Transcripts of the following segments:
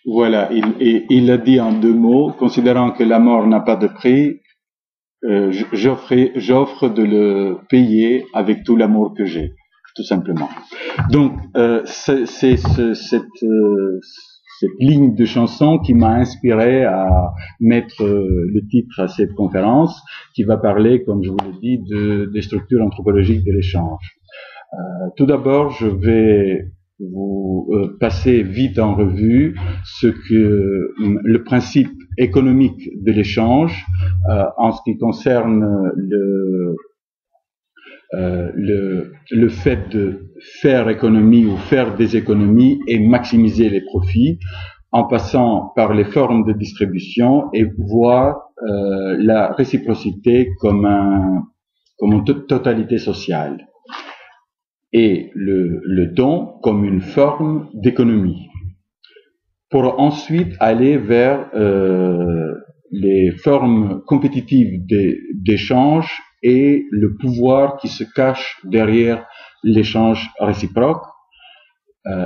Voilà, il a dit en 2 mots, considérant que la mort n'a pas de prix, j'offre de le payer avec tout l'amour que j'ai, tout simplement. Donc, c'est cette ligne de chanson qui m'a inspiré à mettre le titre à cette conférence, qui va parler, comme je vous l'ai dit, des structures anthropologiques de l'échange. Tout d'abord, je vais vous passer vite en revue ce que le principe économique de l'échange en ce qui concerne le fait de faire économie ou faire des économies et maximiser les profits en passant par les formes de distribution et voir la réciprocité comme une totalité sociale et le don comme une forme d'économie, pour ensuite aller vers les formes compétitives d'échange et le pouvoir qui se cache derrière l'échange réciproque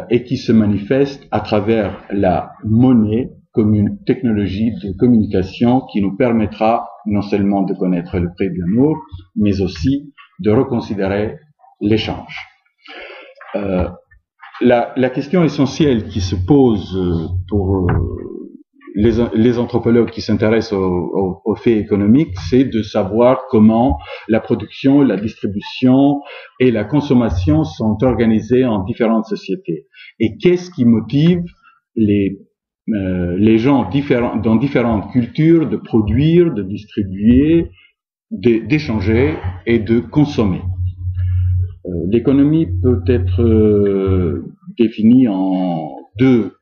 et qui se manifeste à travers la monnaie comme une technologie de communication qui nous permettra non seulement de connaître le prix de l'amour, mais aussi de reconsidérer l'échange. La question essentielle qui se pose pour les anthropologues qui s'intéressent aux faits économiques, c'est de savoir comment la production, la distribution et la consommation sont organisées en différentes sociétés. Et qu'est-ce qui motive les gens dans différentes cultures de produire, de distribuer, d'échanger et de consommer. L'économie peut être définie en 2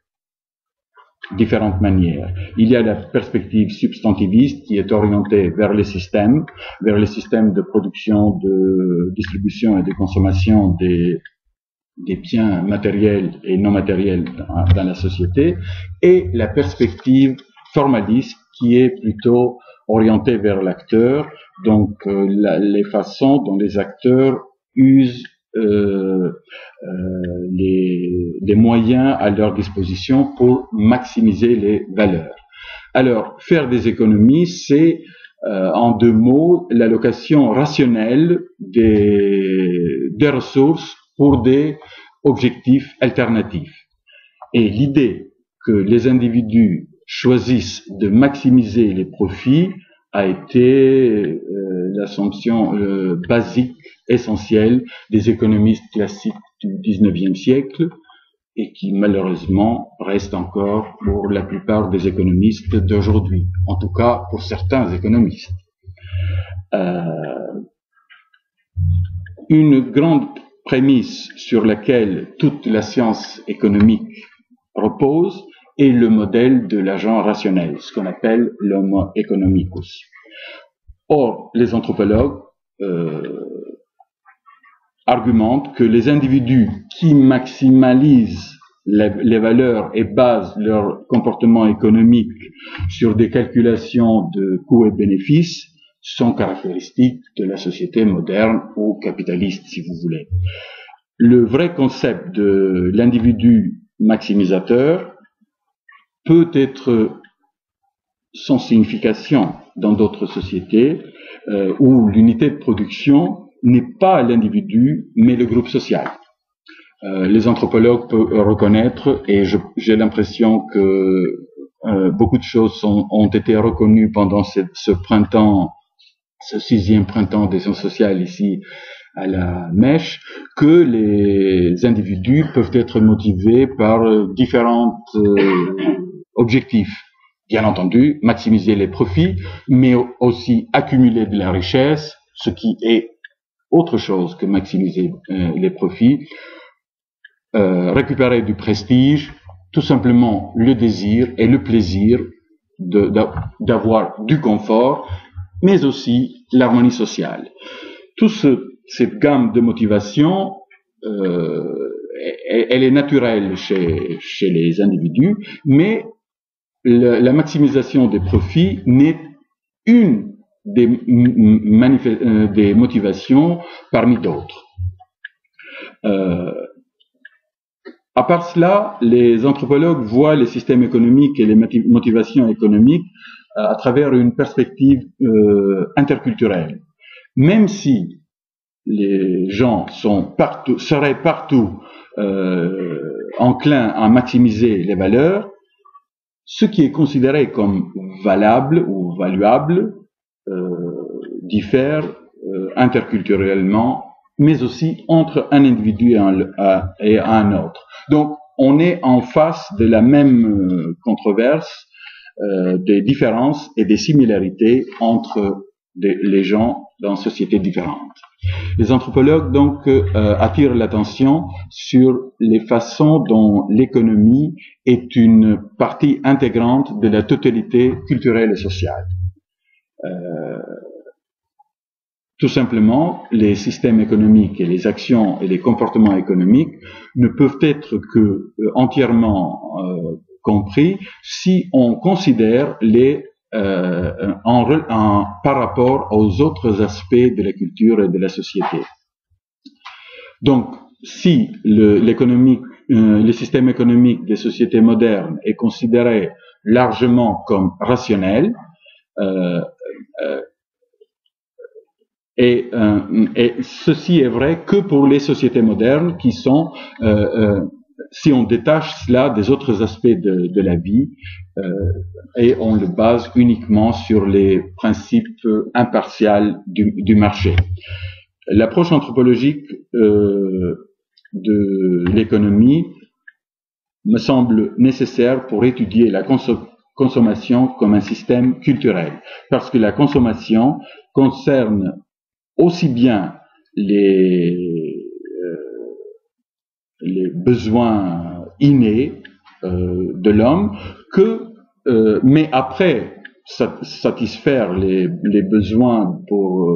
différentes manières. Il y a la perspective substantiviste qui est orientée vers les systèmes de production, de distribution et de consommation des biens matériels et non matériels dans la société, et la perspective formaliste qui est plutôt orientée vers l'acteur, donc les façons dont les acteurs usent les moyens à leur disposition pour maximiser les valeurs. Alors, faire des économies, c'est en 2 mots l'allocation rationnelle des ressources pour des objectifs alternatifs. Et l'idée que les individus choisissent de maximiser les profits a été l'assumption basique, essentielle des économistes classiques du XIXe siècle et qui malheureusement reste encore pour la plupart des économistes d'aujourd'hui, en tout cas pour certains économistes. Une grande prémisse sur laquelle toute la science économique repose est le modèle de l'agent rationnel, ce qu'on appelle l'homo economicus. Or, les anthropologues argumentent que les individus qui maximalisent les valeurs et basent leur comportement économique sur des calculations de coûts et bénéfices sont caractéristiques de la société moderne ou capitaliste, si vous voulez. Le vrai concept de l'individu maximisateur peut être sans signification dans d'autres sociétés où l'unité de production n'est pas l'individu, mais le groupe social. Les anthropologues peuvent reconnaître, et j'ai l'impression que beaucoup de choses ont été reconnues pendant ce printemps, ce 6e printemps des sciences sociales ici à la Mèche, que les individus peuvent être motivés par différents objectifs. Bien entendu, maximiser les profits, mais aussi accumuler de la richesse, ce qui est autre chose que maximiser les profits, récupérer du prestige, tout simplement le désir et le plaisir d'avoir du confort, mais aussi l'harmonie sociale. Toute cette gamme de motivation, elle est naturelle chez les individus, mais la maximisation des profits n'est une des motivations parmi d'autres. À part cela, les anthropologues voient les systèmes économiques et les motivations économiques à travers une perspective interculturelle. Même si les gens seraient partout enclins à maximiser les valeurs, ce qui est considéré comme valable ou valuable diffère interculturellement, mais aussi entre un individu et un autre. Donc, on est en face de la même controverse des différences et des similarités entre les gens dans sociétés différentes. Les anthropologues donc attirent l'attention sur les façons dont l'économie est une partie intégrante de la totalité culturelle et sociale. Tout simplement, les systèmes économiques et les actions et les comportements économiques ne peuvent être que entièrement compris si on considère par rapport aux autres aspects de la culture et de la société. Donc, si le système économique des sociétés modernes est considéré largement comme rationnel, et ceci est vrai que pour les sociétés modernes qui sont, si on détache cela des autres aspects de la vie, et on le base uniquement sur les principes impartials du marché. L'approche anthropologique de l'économie me semble nécessaire pour étudier la consommation comme un système culturel, parce que la consommation concerne aussi bien les besoins innés de l'homme que, mais après satisfaire les besoins pour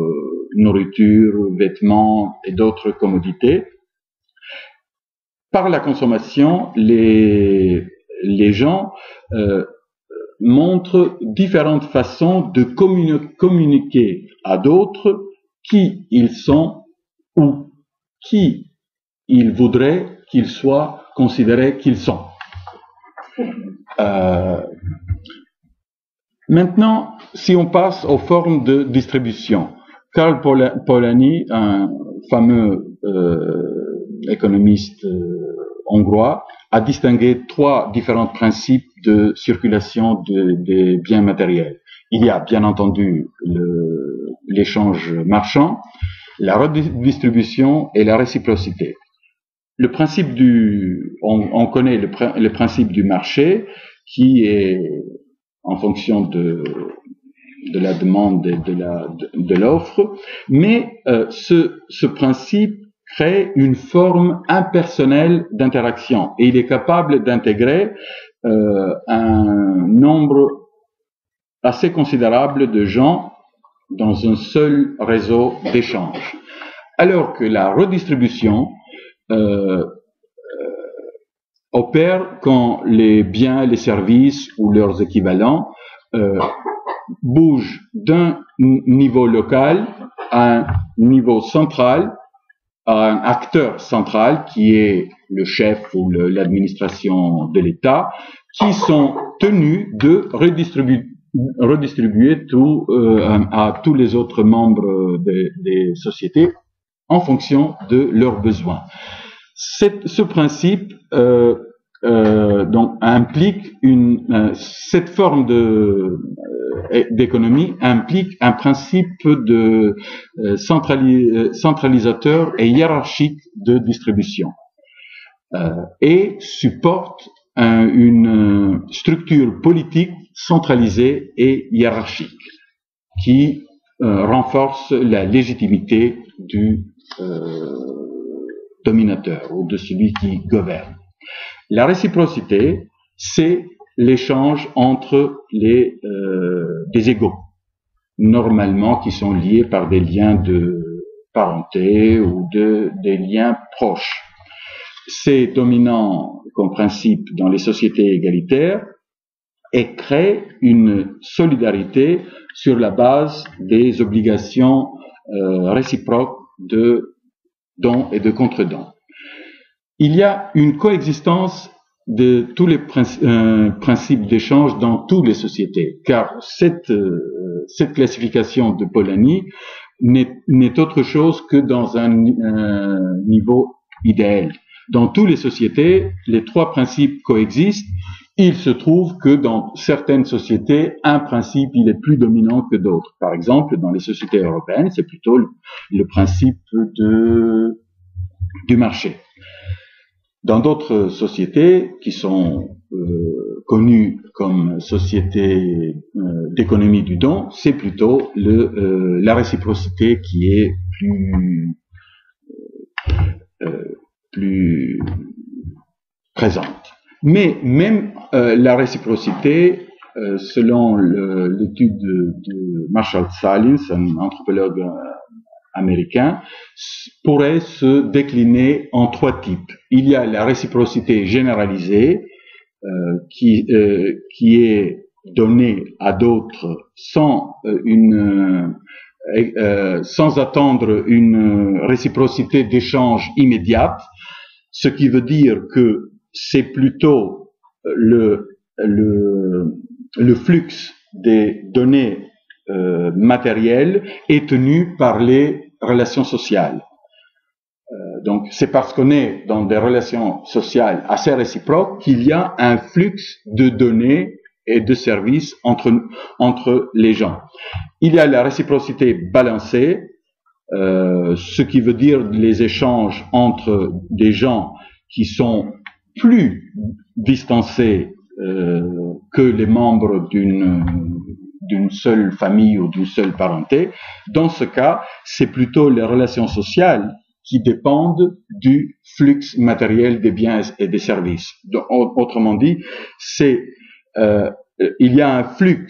nourriture, vêtements et d'autres commodités, par la consommation, les gens montrent différentes façons de communiquer à d'autres qui ils sont ou qui ils voudraient qu'ils soient considérés qu'ils sont. Maintenant, si on passe aux formes de distribution, Karl Polanyi, un fameux économiste hongrois, a distingué 3 différents principes de circulation des biens matériels. Il y a bien entendu l'échange marchand, la redistribution et la réciprocité. Le principe on connaît le principe du marché qui est en fonction de la demande et de l'offre, mais ce principe crée une forme impersonnelle d'interaction et il est capable d'intégrer un nombre assez considérable de gens dans un seul réseau d'échange. Alors que la redistribution opère quand les biens, les services ou leurs équivalents bougent d'un niveau local à un niveau central, à un acteur central qui est le chef ou l'administration de l'État, qui sont tenus de redistribuer tout à tous les autres membres des sociétés en fonction de leurs besoins. Ce principe donc implique cette forme d'économie implique un principe de centralisateur et hiérarchique de distribution et supporte une structure politique centralisée et hiérarchique qui renforce la légitimité du dominateur ou de celui qui gouverne. La réciprocité, c'est l'échange entre des égaux, normalement qui sont liés par des liens de parenté ou des liens proches. C'est dominant comme principe dans les sociétés égalitaires et crée une solidarité sur la base des obligations réciproques de dons et de contre-dons. Il y a une coexistence de tous les principes d'échange dans toutes les sociétés, car cette classification de Polanyi n'est autre chose que dans un niveau idéal. Dans toutes les sociétés, les trois principes coexistent. Il se trouve que dans certaines sociétés, un principe il est plus dominant que d'autres. Par exemple, dans les sociétés européennes, c'est plutôt le principe du marché. Dans d'autres sociétés qui sont connues comme sociétés d'économie du don, c'est plutôt la réciprocité qui est plus présente. Mais même la réciprocité, selon l'étude de Marshall Sahlins, un anthropologue américain, pourrait se décliner en trois types. Il y a la réciprocité généralisée qui est donnée à d'autres sans attendre une réciprocité d'échange immédiate, ce qui veut dire que c'est plutôt le flux des données matérielles est tenu par les relations sociales. Donc c'est parce qu'on est dans des relations sociales assez réciproques qu'il y a un flux de données et de services entre les gens. Il y a la réciprocité balancée, ce qui veut dire les échanges entre des gens qui sont plus distancés que les membres d'une seule famille ou d'une seule parenté. Dans ce cas, c'est plutôt les relations sociales qui dépendent du flux matériel des biens et des services. Donc, autrement dit, il y a un flux.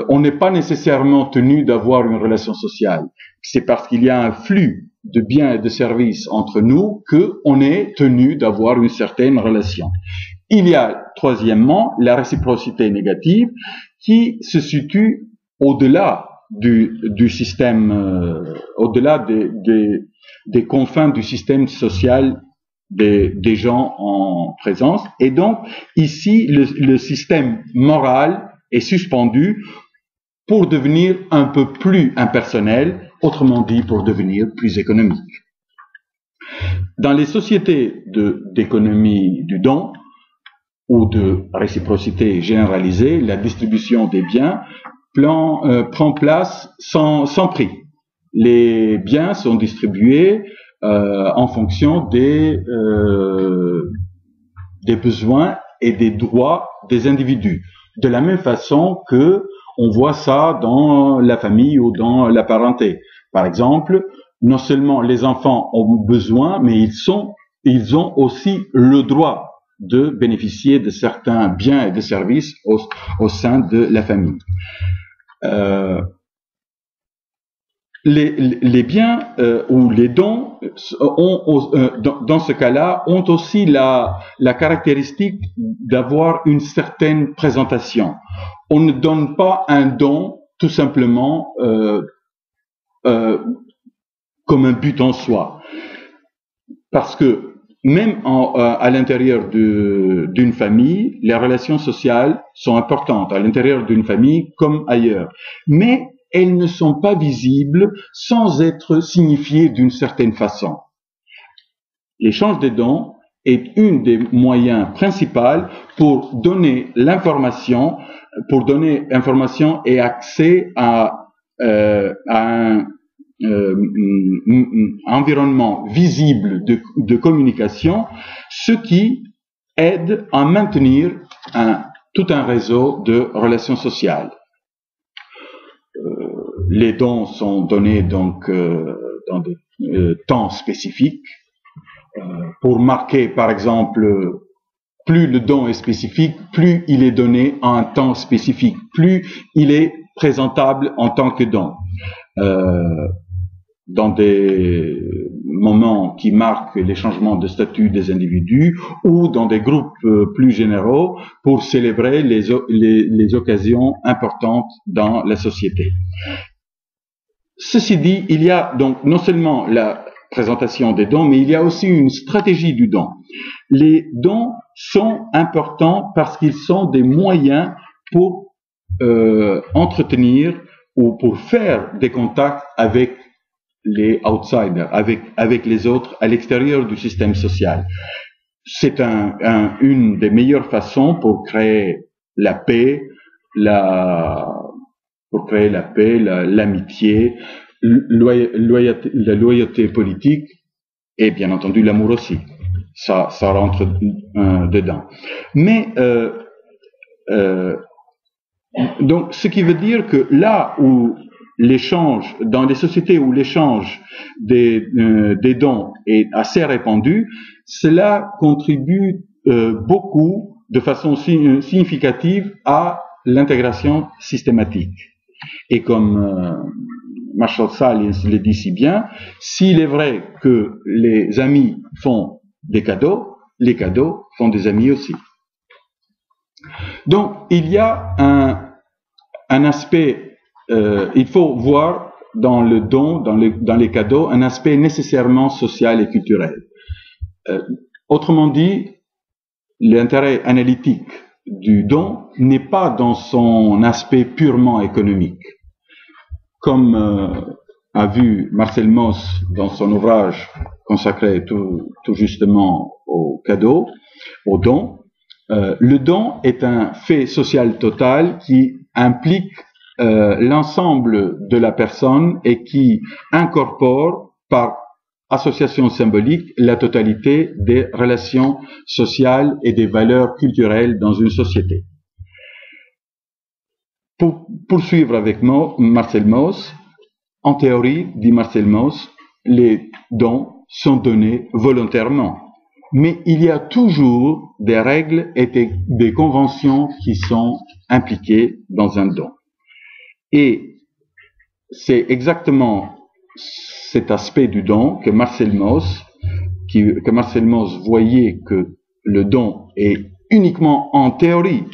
On n'est pas nécessairement tenu d'avoir une relation sociale. C'est parce qu'il y a un flux de biens et de services entre nous qu'on est tenu d'avoir une certaine relation. Il y a, troisièmement, la réciprocité négative qui se situe au-delà du système, au-delà des confins du système social des gens en présence. Et donc, ici, le système moral est suspendu pour devenir un peu plus impersonnel, autrement dit, pour devenir plus économique. Dans les sociétés d'économie du don, ou de réciprocité généralisée, la distribution des biens prend place sans prix. Les biens sont distribués en fonction des besoins et des droits des individus. De la même façon que on voit ça dans la famille ou dans la parenté. Par exemple, non seulement les enfants ont besoin, mais ils ont aussi le droit de bénéficier de certains biens et de services au sein de la famille. Les biens ou les dons dans ce cas-là ont aussi la caractéristique d'avoir une certaine présentation. On ne donne pas un don tout simplement comme un but en soi, parce que même à l'intérieur d'une famille, les relations sociales sont importantes, à l'intérieur d'une famille comme ailleurs. Mais elles ne sont pas visibles sans être signifiées d'une certaine façon. L'échange des dons est une des moyens principaux pour donner l'information, et accès à un environnement visible de communication, ce qui aide à maintenir tout un réseau de relations sociales. Les dons sont donnés donc dans des temps spécifiques. Pour marquer, par exemple, plus le don est spécifique, plus il est donné à un temps spécifique, plus il est présentable en tant que don. Dans des moments qui marquent les changements de statut des individus ou dans des groupes plus généraux pour célébrer les occasions importantes dans la société. Ceci dit, il y a donc non seulement la présentation des dons, mais il y a aussi une stratégie du don. Les dons sont importants parce qu'ils sont des moyens pour entretenir ou pour faire des contacts avec les outsiders, avec les autres à l'extérieur du système social. C'est une des meilleures façons pour créer la paix, l'amitié, la loyauté politique et bien entendu l'amour aussi. Ça rentre dedans. Mais donc, ce qui veut dire que là où l'échange, dans les sociétés où l'échange des dons est assez répandu, cela contribue beaucoup, de façon significative, à l'intégration systématique. Et comme Marshall Sahlins le dit si bien, s'il est vrai que les amis font des cadeaux, les cadeaux font des amis aussi. Donc, il y a un aspect, il faut voir dans le don, dans les cadeaux, un aspect nécessairement social et culturel. Autrement dit, l'intérêt analytique du don n'est pas dans son aspect purement économique. Comme a vu Marcel Mauss dans son ouvrage consacré tout justement au cadeau, au don, le don est un fait social total qui implique l'ensemble de la personne et qui incorpore par association symbolique la totalité des relations sociales et des valeurs culturelles dans une société. Pour poursuivre avec Marcel Mauss, en théorie, dit Marcel Mauss, les dons sont donnés volontairement. Mais il y a toujours des règles et des conventions qui sont impliquées dans un don. Et c'est exactement cet aspect du don que Marcel Mauss voyait que le don est uniquement en théorie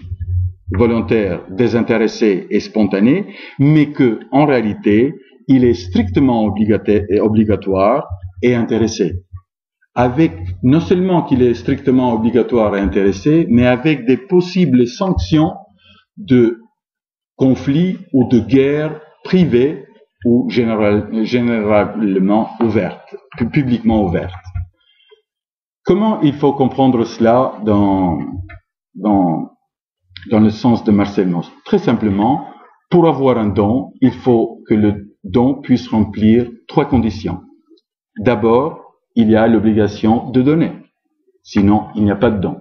volontaire, désintéressé et spontané, mais que en réalité, il est strictement obligatoire et intéressé. Avec, non seulement qu'il est strictement obligatoire et intéressé, mais avec des possibles sanctions de conflits ou de guerres privées ou généralement ouvertes, publiquement ouvertes. Comment il faut comprendre cela dans le sens de Marcel Mauss? Très simplement, pour avoir un don, il faut que le don puisse remplir 3 conditions. D'abord, il y a l'obligation de donner, sinon il n'y a pas de don.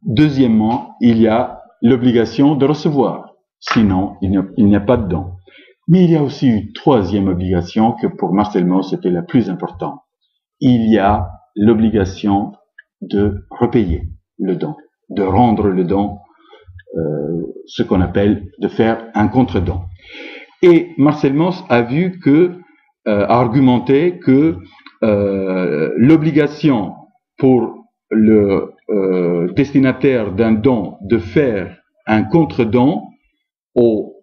Deuxièmement, il y a l'obligation de recevoir, sinon il n'y a pas de don. Mais il y a aussi une troisième obligation que pour Marcel Mauss était la plus importante. Il y a l'obligation de repayer le don, de rendre le don, ce qu'on appelle de faire un contre-don. Et Marcel Mauss a vu a argumenté que l'obligation pour le destinataire d'un don de faire un contre-don au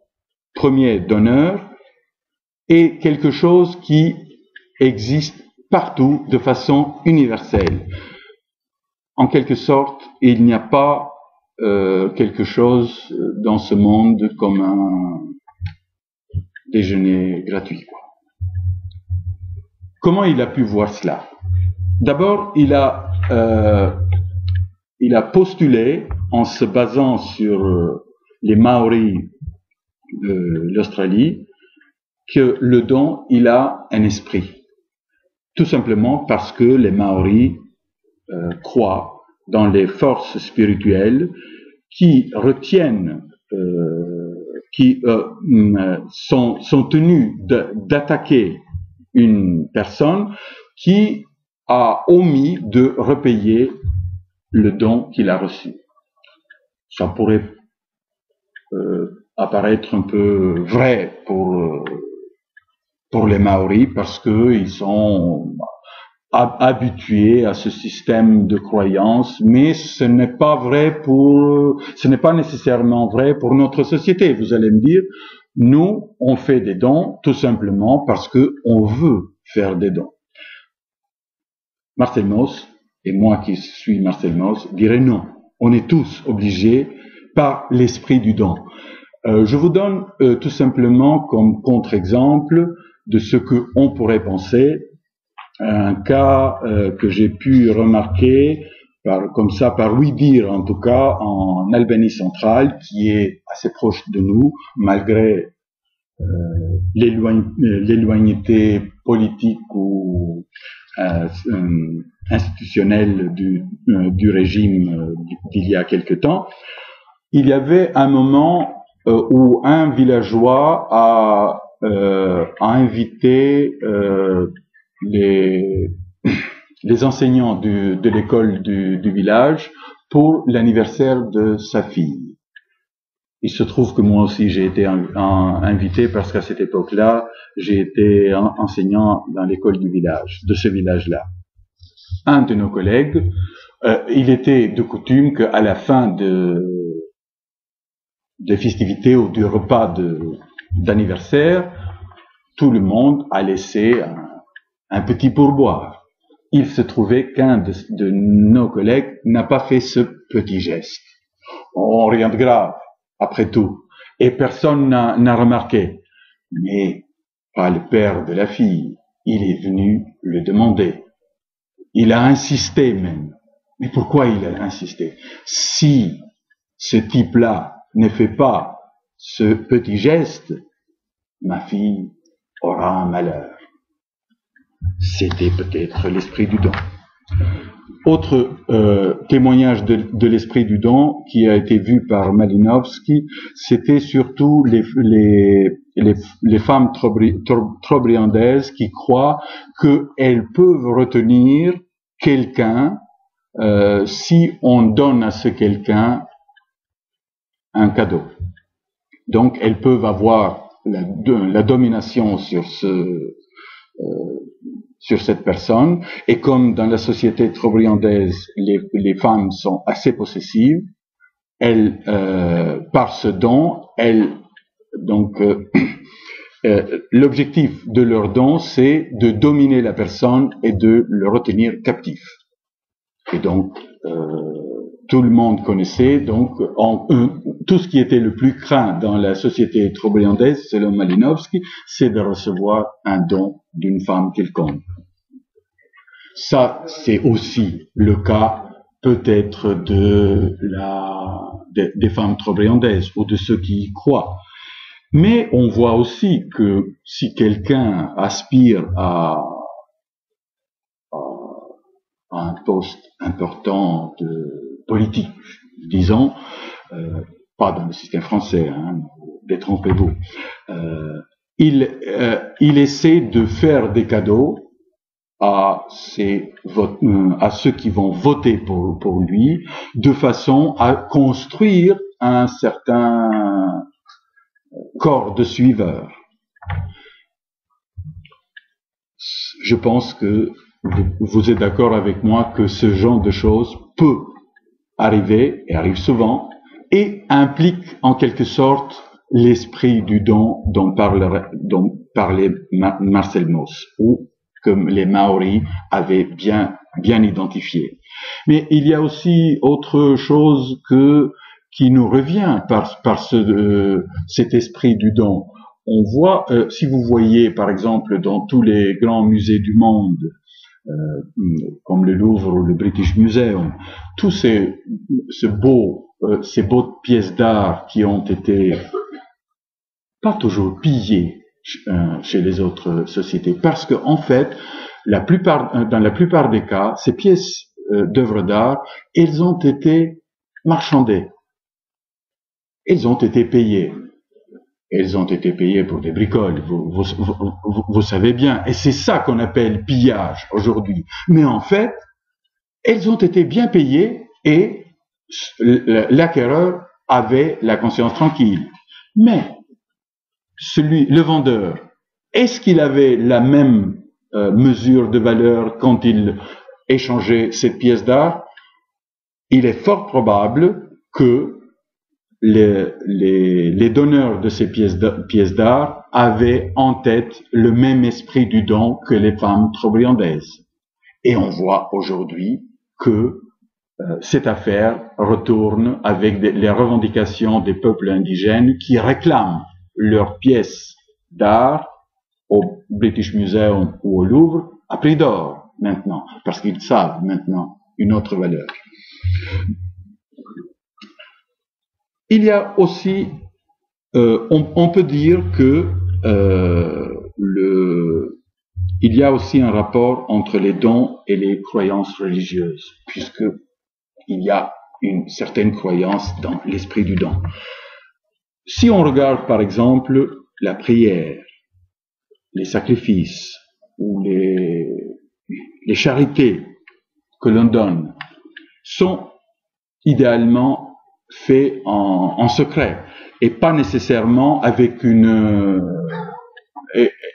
premier donneur est quelque chose qui existe partout de façon universelle. En quelque sorte, il n'y a pas quelque chose dans ce monde comme déjeuner gratuit, quoi. Comment il a pu voir cela? D'abord, il a postulé, en se basant sur les Maoris de l'Australie, que le don, il a un esprit. Tout simplement parce que les Maoris croient dans les forces spirituelles qui retiennent, qui sont tenus d'attaquer une personne qui a omis de repayer le don qu'il a reçu. Ça pourrait apparaître un peu vrai pour les Maoris parce que ils sont habitués à ce système de croyance, mais ce n'est pas nécessairement vrai pour notre société. Vous allez me dire, nous, on fait des dons tout simplement parce que on veut faire des dons. Marcel Mauss, et moi qui suis Marcel Mauss, dirais non. On est tous obligés par l'esprit du don. Je vous donne tout simplement comme contre-exemple de ce que on pourrait penser, un cas que j'ai pu remarquer par oui-dire en tout cas en Albanie centrale, qui est assez proche de nous malgré l'éloigneté politique ou institutionnelle du régime d'il y a quelque temps. Il y avait un moment où un villageois a invité les enseignants de l'école du village pour l'anniversaire de sa fille. Il se trouve que moi aussi j'ai été invité parce qu'à cette époque-là, j'ai été enseignant dans l'école du village, de ce village-là. Un de nos collègues, il était de coutume qu'à la fin des festivités ou du repas d'anniversaire, tout le monde a laissé un petit pourboire. Il se trouvait qu'un de nos collègues n'a pas fait ce petit geste. Oh, rien de grave, après tout. Et personne n'a remarqué. Mais pas le père de la fille. Il est venu le demander. Il a insisté même. Mais pourquoi il a insisté? Si ce type-là ne fait pas ce petit geste, ma fille aura un malheur. C'était peut-être l'esprit du don. Autre témoignage de l'esprit du don qui a été vu par Malinowski, c'était surtout les femmes trobriandaises qui croient qu'elles peuvent retenir quelqu'un si on donne à ce quelqu'un un cadeau. Donc elles peuvent avoir la domination sur cette personne, et comme dans la société trobriandaise, les femmes sont assez possessives, elles, par ce don, l'objectif de leur don, c'est de dominer la personne et de le retenir captif. Et donc, tout le monde connaissait, donc, tout ce qui était le plus craint dans la société trobriandaise, selon Malinowski, c'est de recevoir un don d'une femme quelconque. Ça, c'est aussi le cas, peut-être, des femmes trobriandaises, ou de ceux qui y croient. Mais on voit aussi que si quelqu'un aspire à un poste important de politique, disons, pas dans le système français, hein, détrompez-vous, il essaie de faire des cadeaux à ceux qui vont voter pour lui, de façon à construire un certain corps de suiveurs. Je pense que vous êtes d'accord avec moi que ce genre de choses peut arriver, et arrive souvent, et implique en quelque sorte l'esprit du don dont parlait Marcel Mauss, ou comme les Maoris avaient bien identifié. Mais il y a aussi autre chose qui nous revient par cet esprit du don. on voit, si vous voyez par exemple dans tous les grands musées du monde, comme le Louvre ou le British Museum, tous ces beaux pièces d'art qui ont été pas toujours pillées chez les autres sociétés, parce que en fait, dans la plupart des cas, ces pièces d'œuvres d'art, elles ont été marchandées, elles ont été payées. Elles ont été payées pour des bricoles, vous savez bien, et c'est ça qu'on appelle pillage aujourd'hui. Mais en fait, elles ont été bien payées et l'acquéreur avait la conscience tranquille. Mais le vendeur, est-ce qu'il avait la même mesure de valeur quand il échangeait cette pièce d'art? Il est fort probable que les donneurs de ces pièces d'art avaient en tête le même esprit du don que les femmes trobriandaises. Et on voit aujourd'hui que cette affaire retourne avec les revendications des peuples indigènes qui réclament leurs pièces d'art au British Museum ou au Louvre à prix d'or maintenant, parce qu'ils savent maintenant une autre valeur. Il y a aussi, on peut dire que il y a aussi un rapport entre les dons et les croyances religieuses, puisque il y a une certaine croyance dans l'esprit du don. Si on regarde par exemple la prière, les sacrifices ou les charités que l'on donne sont idéalement fait en secret et pas nécessairement avec une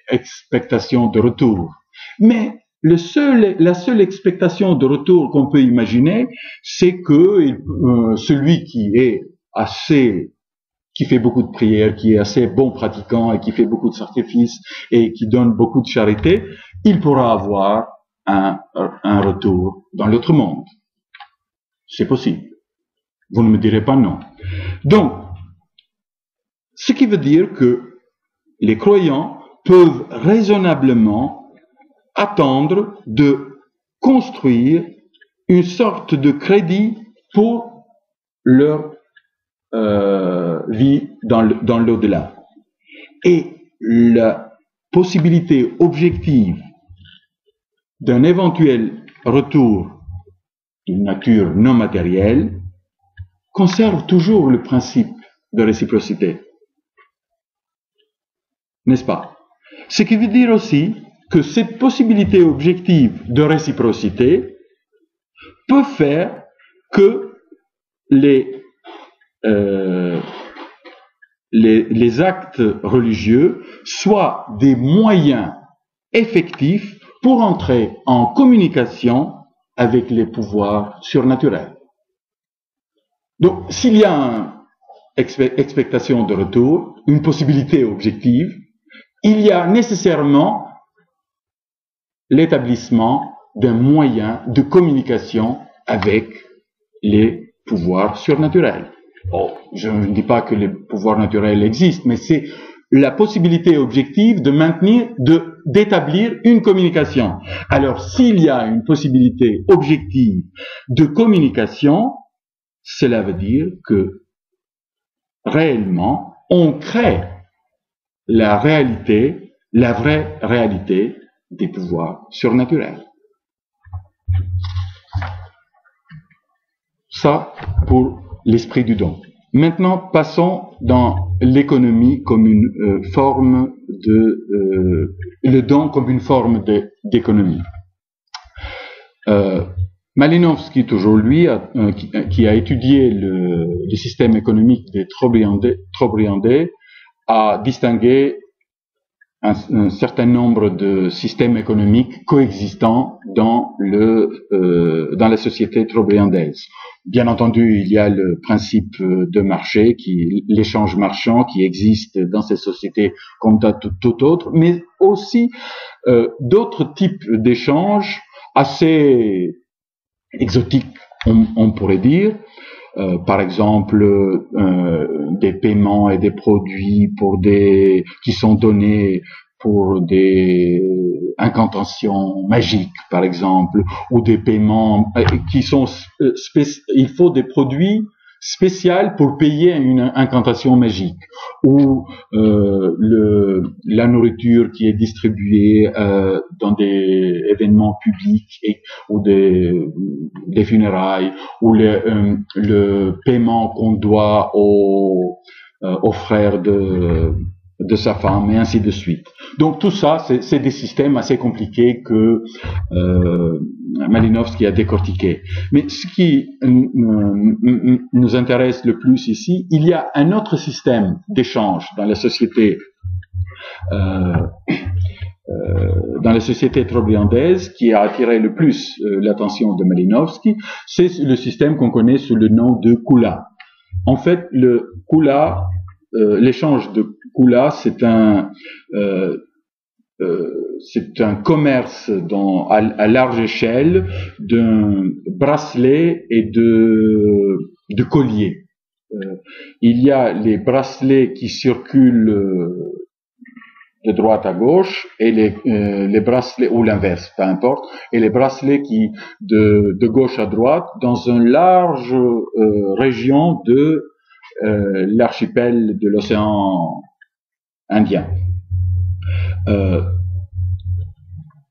expectation de retour. Mais la seule expectation de retour qu'on peut imaginer, c'est que celui qui fait beaucoup de prières, qui est assez bon pratiquant et qui fait beaucoup de sacrifices et qui donne beaucoup de charité, il pourra avoir un retour dans l'autre monde. C'est possible. Vous ne me direz pas non. Donc, ce qui veut dire que les croyants peuvent raisonnablement attendre de construire une sorte de crédit pour leur vie dans l'au-delà. Et la possibilité objective d'un éventuel retour d'une nature non matérielle conserve toujours le principe de réciprocité. N'est-ce pas? Ce qui veut dire aussi que cette possibilité objective de réciprocité peut faire que les actes religieux soient des moyens effectifs pour entrer en communication avec les pouvoirs surnaturels. Donc, s'il y a une expectation de retour, une possibilité objective, il y a nécessairement l'établissement d'un moyen de communication avec les pouvoirs surnaturels. Bon, je ne dis pas que les pouvoirs naturels existent, mais c'est la possibilité objective de d'établir une communication. Alors, s'il y a une possibilité objective de communication, cela veut dire que réellement, on crée la réalité, la vraie réalité des pouvoirs surnaturels. Ça pour l'esprit du don. Maintenant, passons dans l'économie comme une forme le don comme une forme d'économie. Malinowski, toujours lui, qui a étudié le système économique des Trobriandais, a distingué un certain nombre de systèmes économiques coexistants dans la société trobriandaise. Bien entendu, il y a le principe de marché, l'échange marchand qui existe dans ces sociétés comme dans tout autre, mais aussi d'autres types d'échanges assez exotiques, on pourrait dire, par exemple des paiements et des produits qui sont donnés pour des incantations magiques, par exemple, ou des paiements qui sont il faut des produits spéciaux pour payer une incantation magique, ou la nourriture qui est distribuée dans des événements publics ou des funérailles, ou le paiement qu'on doit aux frères de sa femme, et ainsi de suite. Donc tout ça, c'est des systèmes assez compliqués que Malinowski a décortiqué. Mais ce qui nous intéresse le plus ici, il y a un autre système d'échange dans la société trobriandaise qui a attiré le plus l'attention de Malinowski, c'est le système qu'on connaît sous le nom de Kula. En fait, le Kula, l'échange de Kula, c'est un commerce à large échelle d'un bracelet et de colliers. Il y a les bracelets qui circulent de droite à gauche et les bracelets, ou l'inverse, peu importe, et les bracelets qui de gauche à droite dans une large région de l'archipel de l'océan Indien.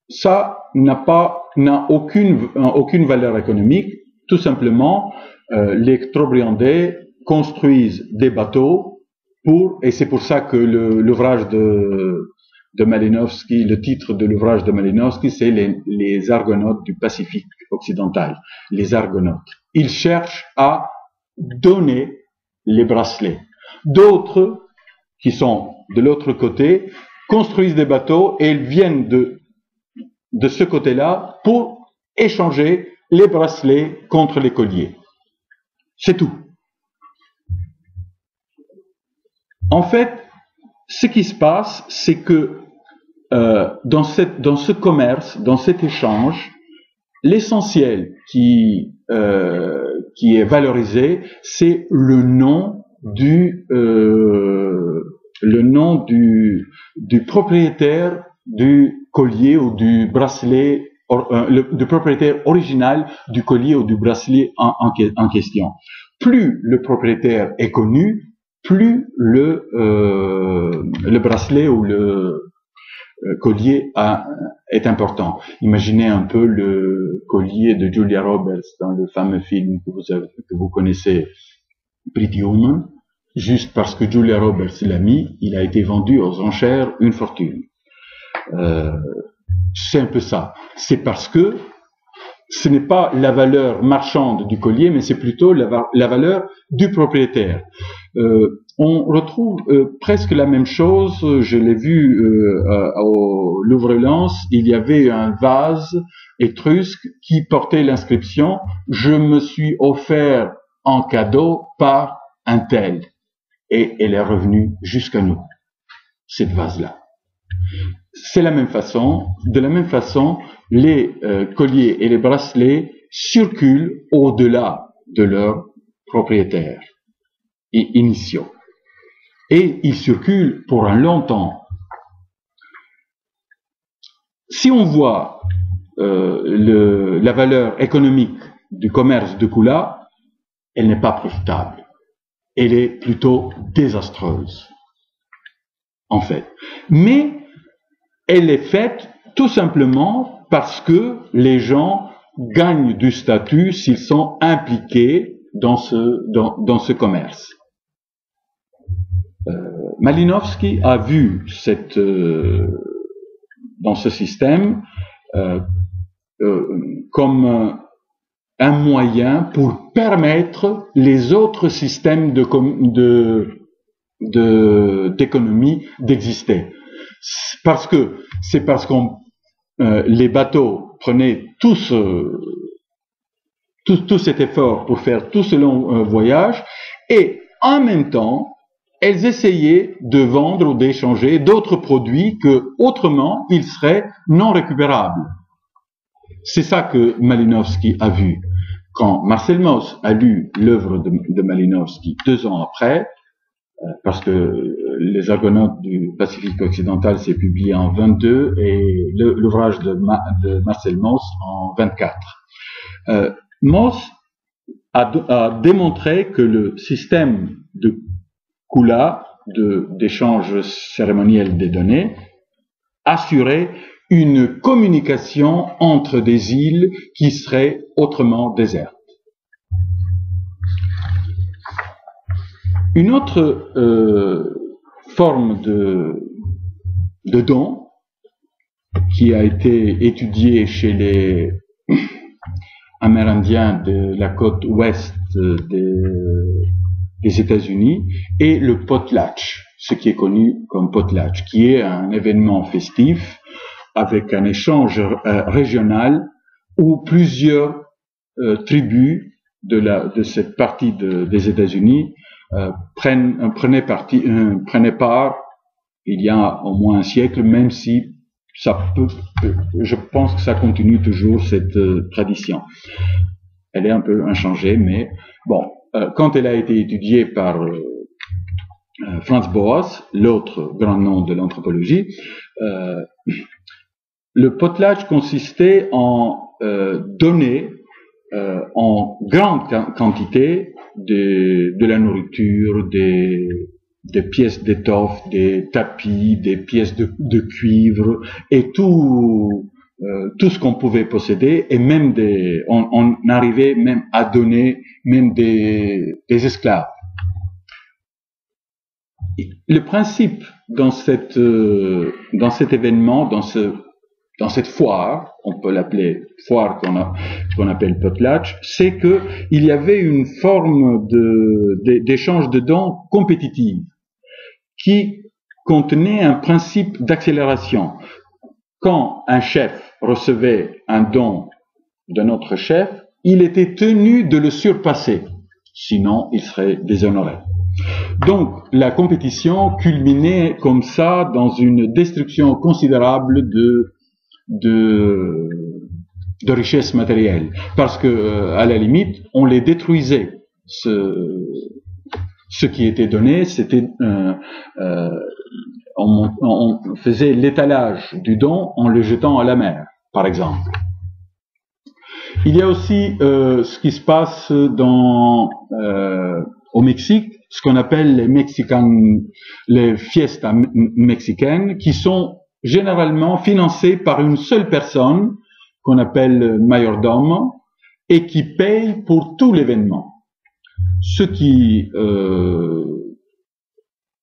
Ça n'a aucune valeur économique. Tout simplement, les Trobriandais construisent des bateaux et c'est pour ça que l'ouvrage de Malinowski, le titre de l'ouvrage de Malinowski, c'est les Argonautes du Pacifique occidental. Les Argonautes. Ils cherchent à donner les bracelets. D'autres, qui sont de l'autre côté, construisent des bateaux et ils viennent de ce côté-là pour échanger les bracelets contre les colliers. C'est tout. En fait, ce qui se passe, c'est que dans ce commerce, dans cet échange, l'essentiel qui est valorisé, c'est le nom du propriétaire du collier ou du bracelet, du propriétaire original du collier ou du bracelet en question. Plus le propriétaire est connu, plus le bracelet ou le collier est important. Imaginez un peu le collier de Julia Roberts dans le fameux film que vous connaissez, Pretty Woman. Juste parce que Julia Roberts l'a mis, il a été vendu aux enchères une fortune. C'est un peu ça. C'est parce que ce n'est pas la valeur marchande du collier, mais c'est plutôt la valeur du propriétaire. On retrouve presque la même chose. Je l'ai vu au Louvre-Lens. Il y avait un vase étrusque qui portait l'inscription « Je me suis offert en cadeau par un tel ». Et elle est revenue jusqu'à nous, cette vase-là. De la même façon, les colliers et les bracelets circulent au-delà de leurs propriétaires initiaux. Et ils circulent pour un long temps. Si on voit la valeur économique du commerce de Kula, elle n'est pas profitable. Elle est plutôt désastreuse, en fait. Mais elle est faite tout simplement parce que les gens gagnent du statut s'ils sont impliqués dans ce commerce. Malinowski a vu dans ce système comme un moyen pour permettre les autres systèmes d'économie d'exister. Parce que les bateaux prenaient tout cet effort pour faire tout ce long voyage, et en même temps, elles essayaient de vendre ou d'échanger d'autres produits que autrement ils seraient non récupérables. C'est ça que Malinowski a vu. quand Marcel Mauss a lu l'œuvre de Malinowski 2 ans après, parce que Les Argonautes du Pacifique occidental s'est publié en 22 et l'ouvrage de Marcel Mauss en 24. Mauss a démontré que le système de Kula, d'échange cérémoniel des données, assurait une communication entre des îles qui seraient autrement désertes. Une autre forme de don qui a été étudiée chez les Amérindiens de la côte ouest des États-Unis est le potlatch, ce qui est connu comme potlatch, qui est un événement festif avec un échange régional où plusieurs tribus de cette partie des États-Unis prenaient part il y a au moins un siècle, même si je pense que ça continue toujours cette tradition. Elle est un peu inchangée, mais bon, quand elle a été étudiée par Franz Boas, l'autre grand nom de l'anthropologie, le potlatch consistait en donner en grande quantité de la nourriture, des pièces d'étoffe, des tapis, des pièces de cuivre et tout ce qu'on pouvait posséder, et même on arrivait même à donner même des esclaves. Le principe dans cet événement, dans cette foire, on peut l'appeler foire qu'on appelle potlatch, c'est que il y avait une forme d'échange de dons compétitive qui contenait un principe d'accélération. Quand un chef recevait un don d'un autre chef, il était tenu de le surpasser, sinon il serait déshonoré. Donc la compétition culminait comme ça dans une destruction considérable de richesses matérielles, parce que à la limite on les détruisait. Ce qui était donné, c'était on faisait l'étalage du don en le jetant à la mer, par exemple. Il y a aussi ce qui se passe au Mexique, ce qu'on appelle les fiestas mexicaines, qui sont généralement financées par une seule personne, qu'on appelle mayordomo, et qui paye pour tout l'événement. Ceux qui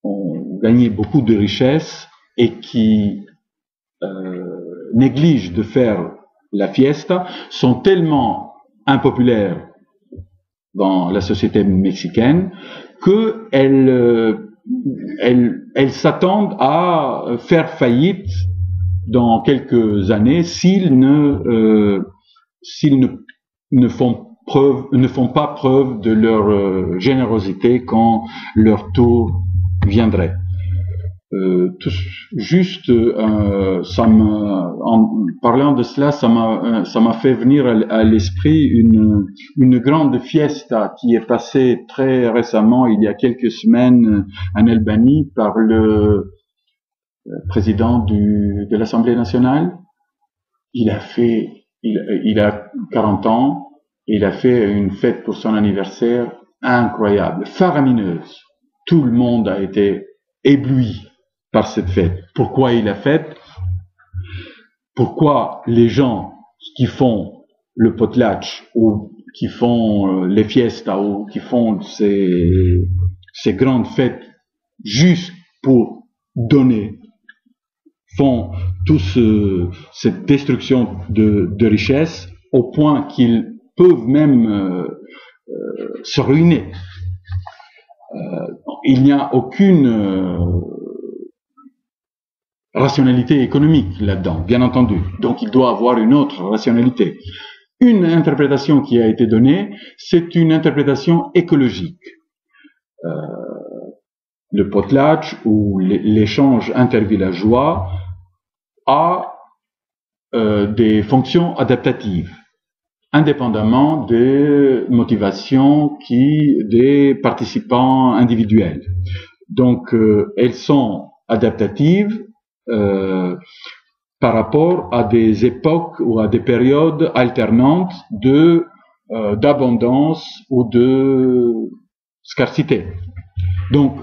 ont gagné beaucoup de richesses et qui négligent de faire la fiesta sont tellement impopulaires dans la société mexicaine qu'elles s'attendent à faire faillite dans quelques années s'ils ne font pas preuve de leur générosité quand leur tour viendrait. En parlant de cela, ça m'a fait venir à l'esprit une grande fiesta qui est passée très récemment, il y a quelques semaines, en Albanie, par le président de l'Assemblée nationale. Il a 40 ans, et il a fait une fête pour son anniversaire incroyable, faramineuse. Tout le monde a été ébloui par cette fête. Pourquoi il a fait? Pourquoi les gens qui font le potlatch ou qui font les fiestas ou qui font ces grandes fêtes juste pour donner font toute cette destruction de richesses au point qu'ils peuvent même se ruiner. Il n'y a aucune rationalité économique là-dedans, bien entendu. Donc il doit avoir une autre rationalité. Une interprétation qui a été donnée, c'est une interprétation écologique. Le potlatch ou l'échange intervillageois a des fonctions adaptatives. indépendamment des motivations des participants individuels. Donc, elles sont adaptatives par rapport à des époques ou à des périodes alternantes d'abondance ou de scarcité. Donc,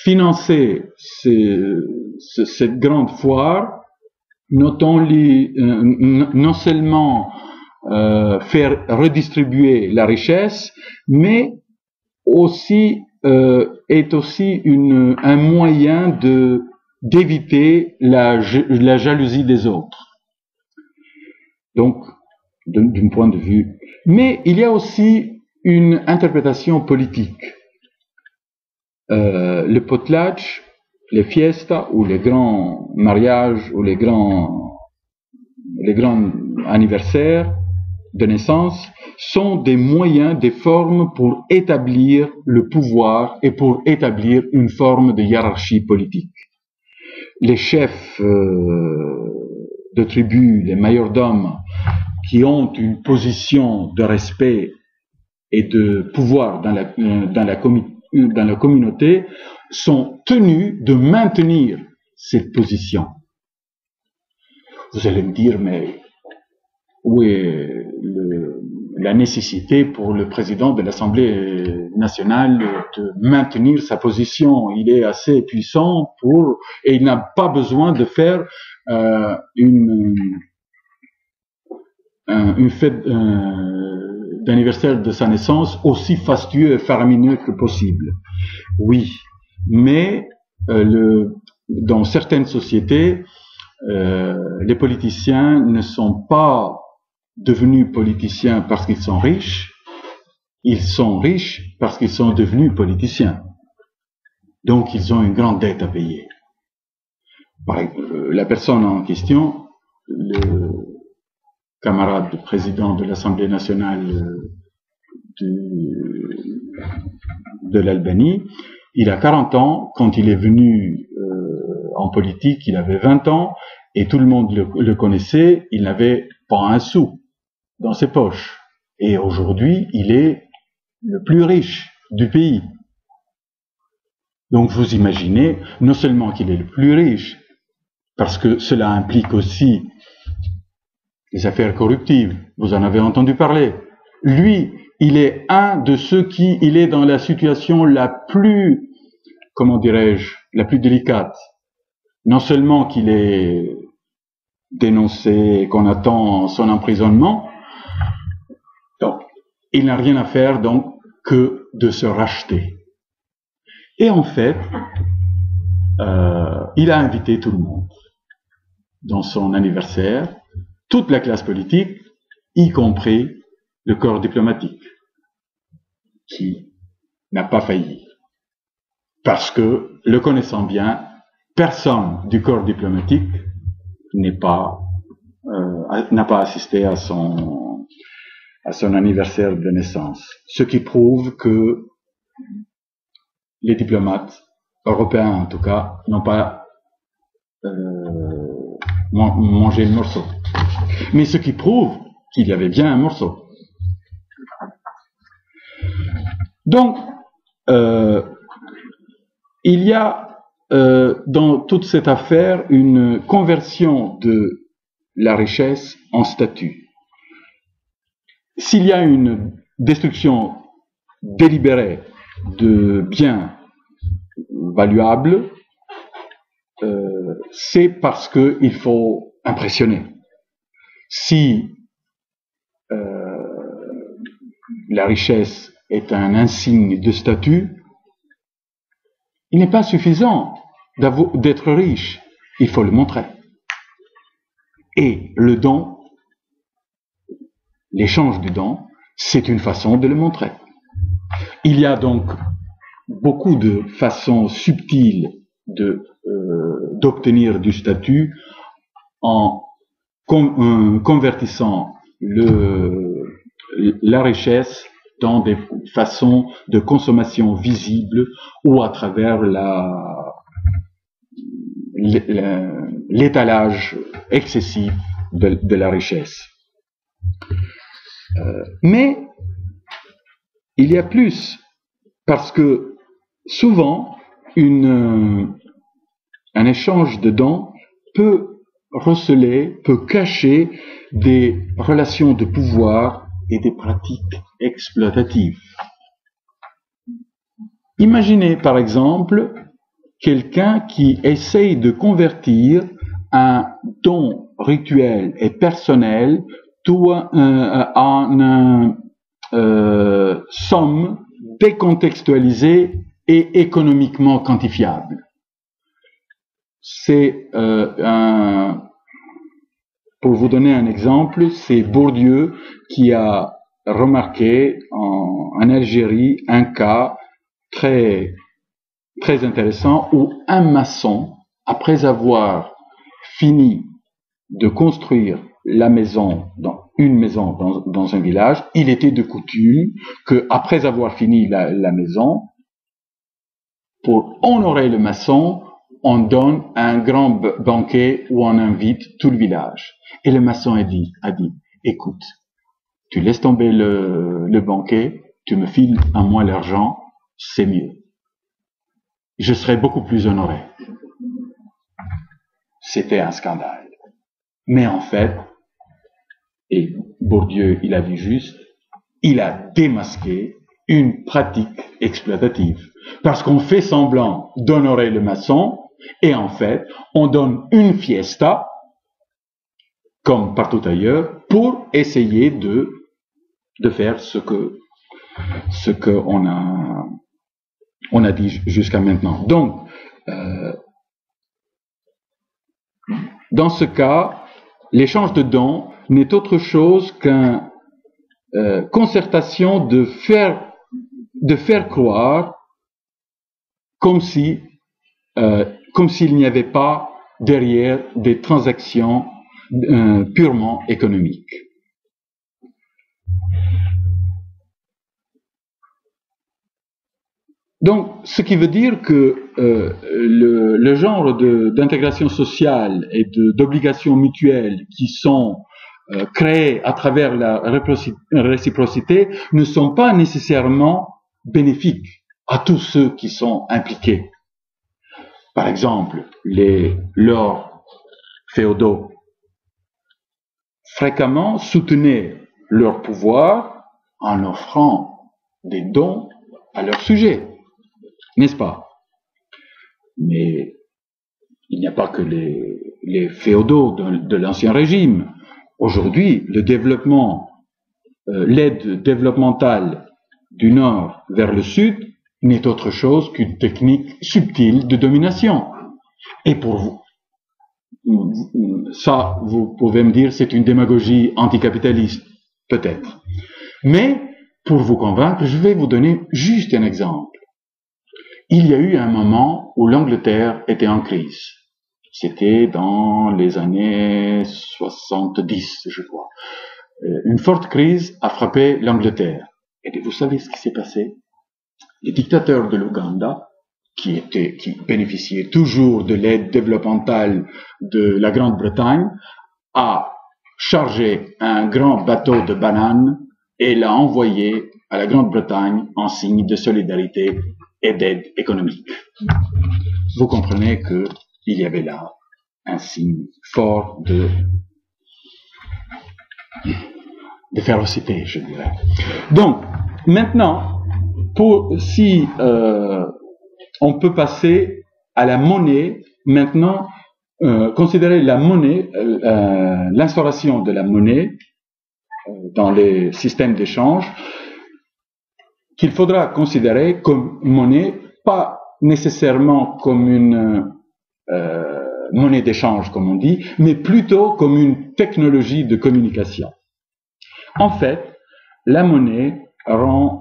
financer cette grande foire, non seulement faire redistribuer la richesse, mais aussi est aussi un moyen d'éviter la jalousie des autres. Donc, d'un point de vue. Mais il y a aussi une interprétation politique. Le potlatch, les fiestas ou les grands mariages ou les grands anniversaires de naissance sont des moyens, des formes pour établir le pouvoir et pour établir une forme de hiérarchie politique. Les chefs de tribus, les majordomes, qui ont une position de respect et de pouvoir dans la communauté, sont tenus de maintenir cette position. Vous allez me dire, mais où est la nécessité pour le président de l'Assemblée nationale de maintenir sa position? Il est assez puissant et il n'a pas besoin de faire une fête d'anniversaire de sa naissance aussi fastueux et faramineux que possible. Oui, mais dans certaines sociétés, les politiciens ne sont pas devenus politiciens parce qu'ils sont riches parce qu'ils sont devenus politiciens. Donc ils ont une grande dette à payer. La personne en question, le camarade du président de l'Assemblée nationale de l'Albanie, il a 40 ans, quand il est venu en politique, il avait 20 ans, et tout le monde le connaissait, il n'avait pas un sou dans ses poches. Et aujourd'hui, il est le plus riche du pays. Donc vous imaginez, non seulement qu'il est le plus riche, parce que cela implique aussi les affaires corruptives, vous en avez entendu parler. Lui, il est un de ceux il est dans la situation la plus, comment dirais-je, la plus délicate. Non seulement qu'il est dénoncé, qu'on attend son emprisonnement, donc il n'a rien à faire donc que de se racheter. Et en fait, il a invité tout le monde dans son anniversaire, toute la classe politique, y compris le corps diplomatique, qui n'a pas failli. Parce que, le connaissant bien, personne du corps diplomatique n'a pas assisté à son anniversaire de naissance. Ce qui prouve que les diplomates, européens en tout cas, n'ont pas mangé le morceau. Mais ce qui prouve qu'il y avait bien un morceau. Donc, il y a dans toute cette affaire une conversion de la richesse en statut. S'il y a une destruction délibérée de biens valuables, c'est parce qu'il faut impressionner. Si la richesse est un insigne de statut, il n'est pas suffisant d'être riche, il faut le montrer. Et le don, l'échange du don, c'est une façon de le montrer. Il y a donc beaucoup de façons subtiles d'obtenir du statut en convertissant la richesse dans des façons de consommation visibles ou à travers l'étalage excessif de la richesse. Mais il y a plus, parce que souvent, un échange de dons peut receler, peut cacher des relations de pouvoir et des pratiques exploitatives. Imaginez par exemple quelqu'un qui essaye de convertir un don rituel et personnel en somme décontextualisée et économiquement quantifiable. C'est pour vous donner un exemple, c'est Bourdieu qui a remarqué en Algérie un cas très intéressant où un maçon, après avoir fini de construire une maison dans un village, il était de coutume que après avoir fini la maison, pour honorer le maçon, on donne un grand banquet où on invite tout le village. Et le maçon a dit, écoute, tu laisses tomber le banquet, tu me files à moi l'argent, c'est mieux. Je serai beaucoup plus honoré. C'était un scandale. Mais en fait, et Bourdieu, il a vu juste, il a démasqué une pratique exploitative. Parce qu'on fait semblant d'honorer le maçon, et en fait, on donne une fiesta, comme partout ailleurs, pour essayer de faire ce que on a dit jusqu'à maintenant. Donc, dans ce cas, l'échange de dons n'est autre chose qu'une concertation de faire croire comme s'il n'y avait pas derrière des transactions purement économiques. Donc, ce qui veut dire que le genre d'intégration sociale et d'obligations mutuelles qui sont créées à travers la réciprocité ne sont pas nécessairement bénéfiques à tous ceux qui sont impliqués. Par exemple, les lords féodaux fréquemment soutenaient leur pouvoir en offrant des dons à leur sujet. N'est-ce pas? Mais il n'y a pas que les féodaux de l'Ancien Régime. Aujourd'hui, l'aide développementale du Nord vers le Sud n'est autre chose qu'une technique subtile de domination. Et pour vous, ça, vous pouvez me dire, c'est une démagogie anticapitaliste, peut-être. Mais, pour vous convaincre, je vais vous donner juste un exemple. Il y a eu un moment où l'Angleterre était en crise. C'était dans les années 70, je crois. Une forte crise a frappé l'Angleterre. Et vous savez ce qui s'est passé? Les dictateurs de l'Ouganda, qui bénéficiaient toujours de l'aide développementale de la Grande-Bretagne, a chargé un grand bateau de bananes et l'a envoyé à la Grande-Bretagne en signe de solidarité et d'aide économique. Vous comprenez qu'il y avait là un signe fort de férocité, je dirais. Donc, maintenant, si on peut passer à la monnaie, maintenant, considérer la monnaie, l'instauration de la monnaie dans les systèmes d'échange, qu'il faudra considérer comme monnaie, pas nécessairement comme une monnaie d'échange, comme on dit, mais plutôt comme une technologie de communication. En fait, la monnaie rend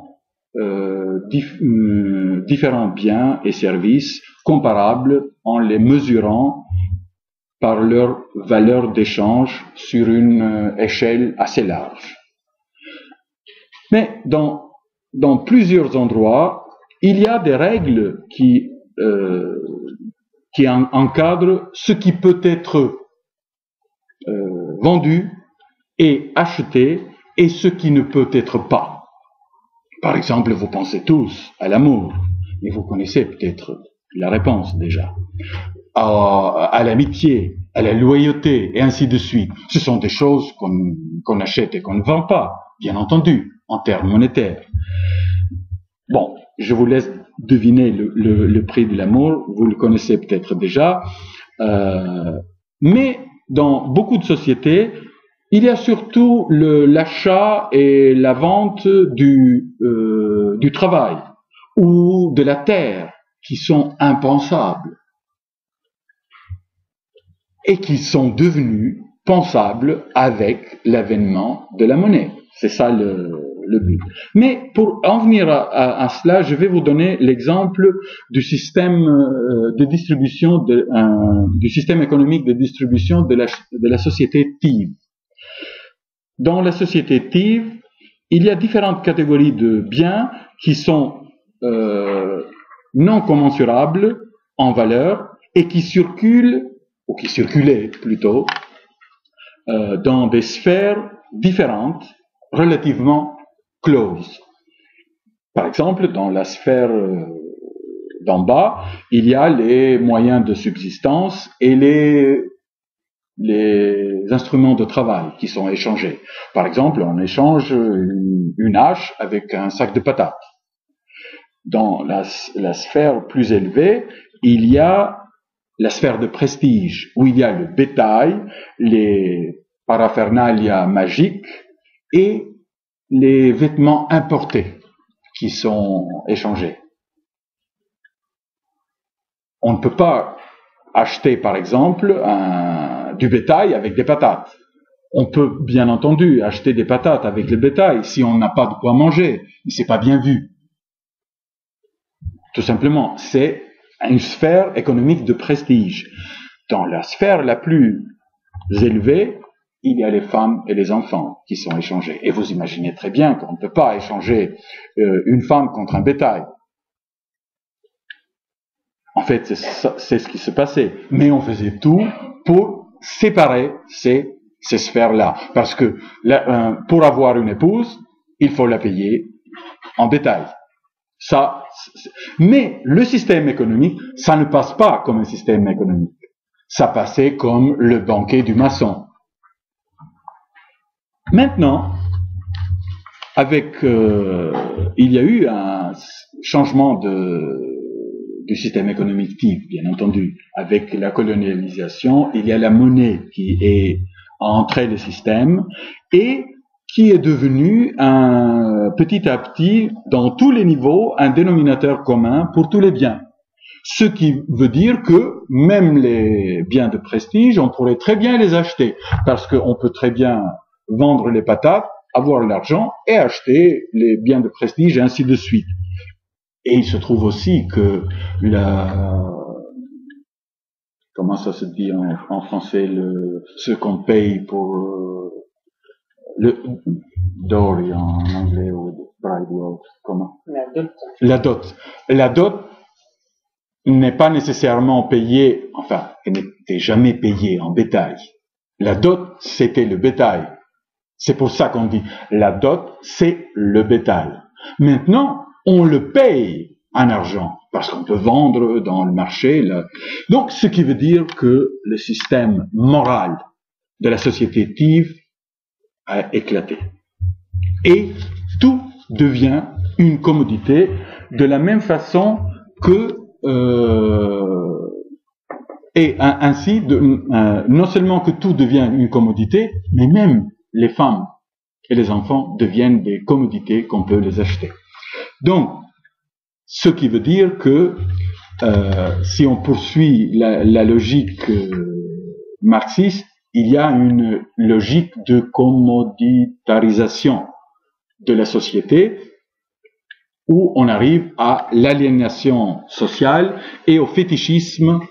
différents biens et services comparables en les mesurant par leur valeur d'échange sur une échelle assez large. Mais dans plusieurs endroits, il y a des règles qui encadrent ce qui peut être vendu et acheté et ce qui ne peut être pas. Par exemple, vous pensez tous à l'amour, mais vous connaissez peut-être la réponse déjà. À l'amitié, à la loyauté, et ainsi de suite. Ce sont des choses qu'on achète et qu'on ne vend pas, bien entendu, en termes monétaires. Bon, je vous laisse deviner le prix de l'amour, vous le connaissez peut-être déjà, mais dans beaucoup de sociétés, il y a surtout l'achat et la vente du travail ou de la terre qui sont impensables et qui sont devenus pensables avec l'avènement de la monnaie. C'est ça le but. Mais pour en venir à cela, je vais vous donner l'exemple du système de distribution, du système économique de distribution de la société TIV. Dans la société TIV, il y a différentes catégories de biens qui sont non commensurables en valeur et qui circulent, ou qui circulaient plutôt, dans des sphères différentes, relativement closes. Par exemple, dans la sphère d'en bas, il y a les moyens de subsistance et les instruments de travail qui sont échangés. Par exemple, on échange une hache avec un sac de patates. Dans la sphère plus élevée, il y a la sphère de prestige, où il y a le bétail, les paraphernalia magiques et les vêtements importés qui sont échangés. On ne peut pas acheter, par exemple, du bétail avec des patates. On peut, bien entendu, acheter des patates avec le bétail si on n'a pas de quoi manger, mais c'est pas bien vu. Tout simplement, c'est une sphère économique de prestige. Dans la sphère la plus élevée, il y a les femmes et les enfants qui sont échangés. Et vous imaginez très bien qu'on ne peut pas échanger une femme contre un bétail. En fait, c'est ce qui se passait. Mais on faisait tout pour séparer ces sphères-là. Parce que pour avoir une épouse, il faut la payer en bétail. Mais le système économique, ça ne passe pas comme un système économique. Ça passait comme le banquet du maçon. Maintenant, il y a eu un changement du système économique TIV, bien entendu. Avec la colonialisation, il y a la monnaie qui est entrée le système et qui est devenu petit à petit, dans tous les niveaux, un dénominateur commun pour tous les biens. Ce qui veut dire que même les biens de prestige, on pourrait très bien les acheter, parce qu'on peut très bien vendre les patates, avoir l'argent et acheter les biens de prestige et ainsi de suite. Et il se trouve aussi que comment ça se dit en français, ce qu'on paye pour le dowry en anglais ou bride, comment? La dot. La dot n'est pas nécessairement payée, enfin, elle n'était jamais payée en bétail. La dot, c'était le bétail. C'est pour ça qu'on dit la dot, c'est le bétail. Maintenant, on le paye en argent, parce qu'on peut vendre dans le marché. Donc, ce qui veut dire que le système moral de la société TIV a éclaté. Et tout devient une commodité de la même façon que et ainsi non seulement que tout devient une commodité, mais même les femmes et les enfants deviennent des commodités qu'on peut les acheter. Donc, ce qui veut dire que si on poursuit la logique marxiste, il y a une logique de commoditarisation de la société où on arrive à l'aliénation sociale et au fétichisme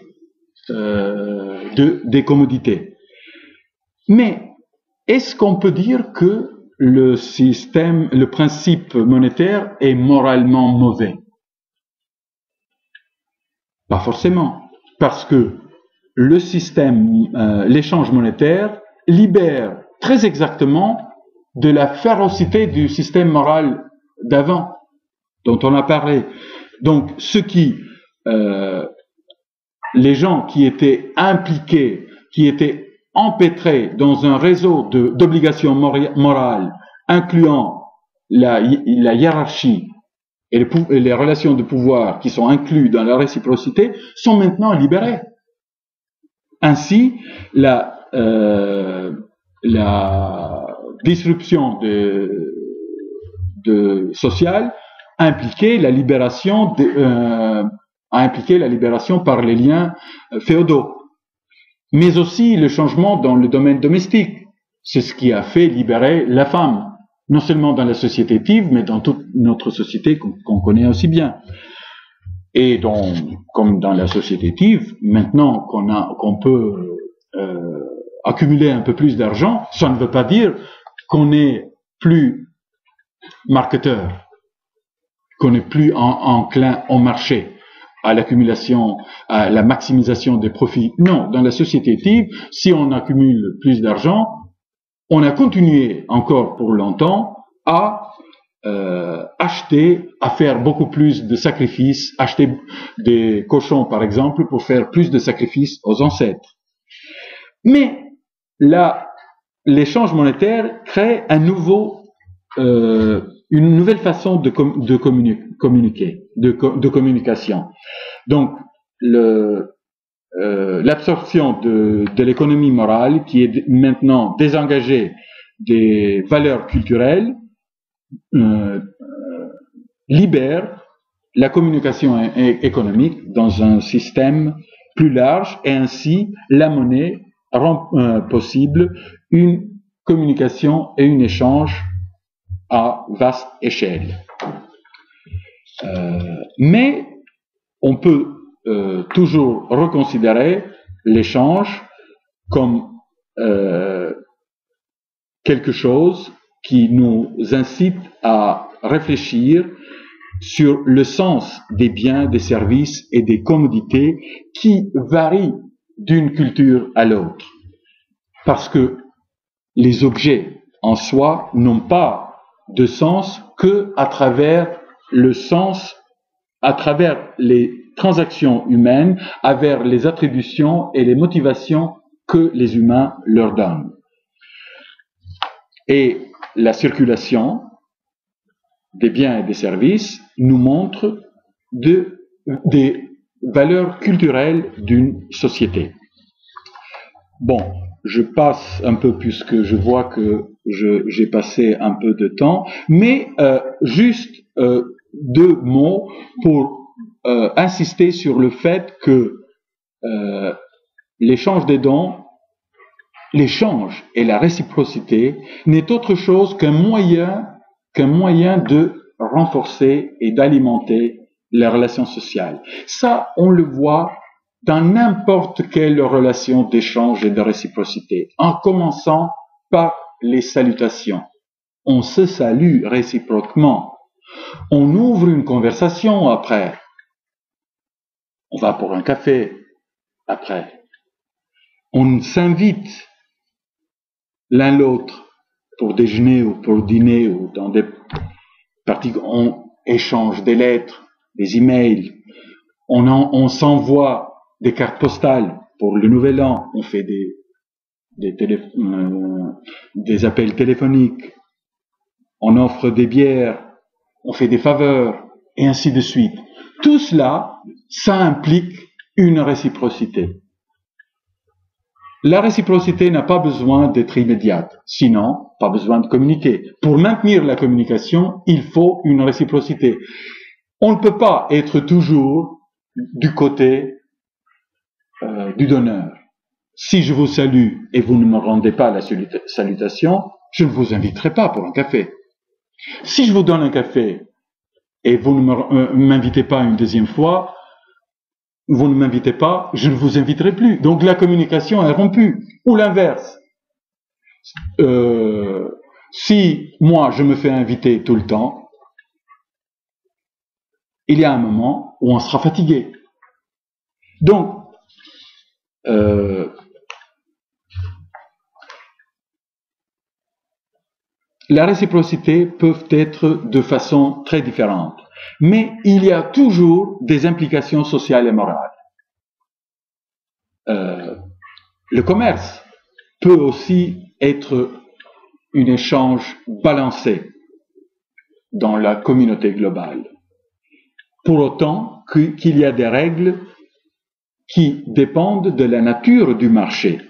des commodités. Mais est-ce qu'on peut dire que le principe monétaire est moralement mauvais? Pas forcément, parce que l'échange monétaire libère très exactement de la férocité du système moral d'avant, dont on a parlé. Donc, les gens qui étaient impliqués, qui étaient empêtrés dans un réseau d'obligations morales, incluant la hiérarchie et les relations de pouvoir qui sont inclus dans la réciprocité, sont maintenant libérés. Ainsi, la disruption sociale a impliqué la libération par les liens féodaux, mais aussi le changement dans le domaine domestique. C'est ce qui a fait libérer la femme, non seulement dans la société tive, mais dans toute notre société qu'on connaît aussi bien. Et comme dans la société tive, maintenant qu'on peut accumuler un peu plus d'argent, ça ne veut pas dire qu'on est plus marketeur, qu'on est plus enclin au marché, à l'accumulation, à la maximisation des profits. Non, dans la société tive, si on accumule plus d'argent, on a continué encore pour longtemps à acheter, à faire beaucoup plus de sacrifices, acheter des cochons par exemple pour faire plus de sacrifices aux ancêtres. Mais là, l'échange monétaire crée une nouvelle façon de communiquer, de communication. Donc, l'absorption de l'économie morale, qui est maintenant désengagée des valeurs culturelles, libère la communication économique dans un système plus large, et ainsi la monnaie rend possible une communication et un échange à vaste échelle. Mais on peut toujours reconsidérer l'échange comme quelque chose qui nous incite à réfléchir sur le sens des biens, des services et des commodités qui varient d'une culture à l'autre. Parce que les objets en soi n'ont pas de sens que à travers les transactions humaines, à travers les attributions et les motivations que les humains leur donnent. Et la circulation des biens et des services nous montre des valeurs culturelles d'une société. Bon, je passe un peu puisque je vois que j'ai passé un peu de temps, mais juste 2 mots pour insister sur le fait que l'échange des dons, l'échange et la réciprocité n'est autre chose qu'un moyen de renforcer et d'alimenter les relations sociales. Ça, on le voit dans n'importe quelle relation d'échange et de réciprocité, en commençant par les salutations. On se salue réciproquement. On ouvre une conversation après. On va pour un café après. On s'invite l'un l'autre pour déjeuner ou pour dîner ou dans des parties. On échange des lettres, des emails. On s'envoie des cartes postales pour le nouvel an. On fait des appels téléphoniques. On offre des bières. On fait des faveurs et ainsi de suite. Tout cela, ça implique une réciprocité. La réciprocité n'a pas besoin d'être immédiate, sinon, pas besoin de communiquer. Pour maintenir la communication, il faut une réciprocité. On ne peut pas être toujours du côté du donneur. Si je vous salue et vous ne me rendez pas la salutation, je ne vous inviterai pas pour un café. Si je vous donne un café et vous ne m'invitez pas une deuxième fois, vous ne m'invitez pas, je ne vous inviterai plus. Donc la communication est rompue. Ou l'inverse. Si moi je me fais inviter tout le temps, il y a un moment où on sera fatigué. Donc, la réciprocité peut être de façon très différente, mais il y a toujours des implications sociales et morales. Le commerce peut aussi être un échange balancé dans la communauté globale, pour autant qu'il y a des règles qui dépendent de la nature du marché.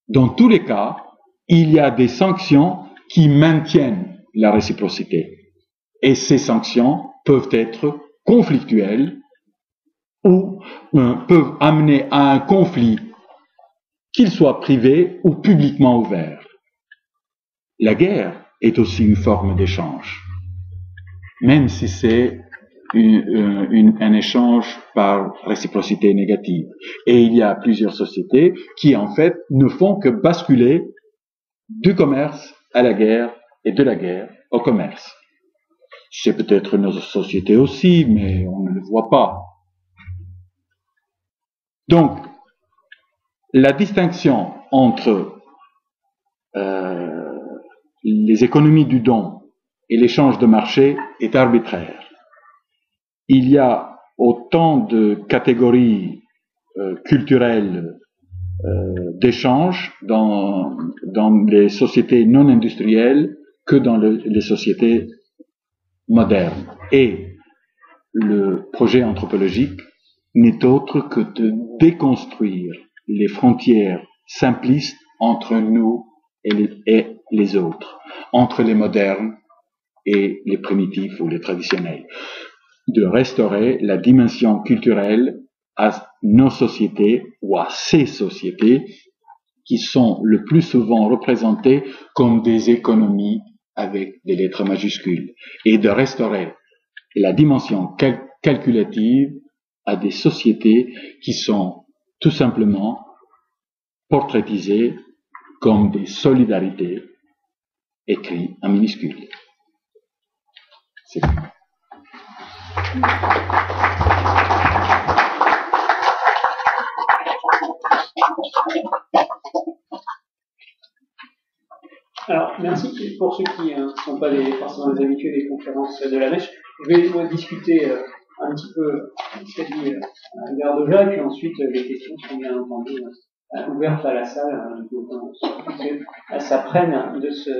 Dans tous les cas, il y a des sanctions qui maintiennent la réciprocité. Et ces sanctions peuvent être conflictuelles ou peuvent amener à un conflit, qu'il soit privé ou publiquement ouvert. La guerre est aussi une forme d'échange, même si c'est un échange par réciprocité négative. Et il y a plusieurs sociétés qui, en fait, ne font que basculer du commerce à la guerre et de la guerre au commerce. C'est peut-être nos sociétés aussi, mais on ne le voit pas. Donc, la distinction entre les économies du don et l'échange de marché est arbitraire. Il y a autant de catégories culturelles d'échange dans les sociétés non industrielles que dans les sociétés modernes. Et le projet anthropologique n'est autre que de déconstruire les frontières simplistes entre nous et les autres, entre les modernes et les primitifs ou les traditionnels, de restaurer la dimension culturelle à nos sociétés ou à ces sociétés qui sont le plus souvent représentées comme des économies avec des lettres majuscules, et de restaurer la dimension calculative à des sociétés qui sont tout simplement portraitisées comme des solidarités écrites en minuscules. C'est tout. Alors, merci pour ceux qui ne sont pas forcément des habitués des conférences de la Mèche. Je vais discuter un petit peu ce qu'a dit Albert Doja, et puis ensuite les questions sont bien entendu ouvertes à la salle, ça prenne de ce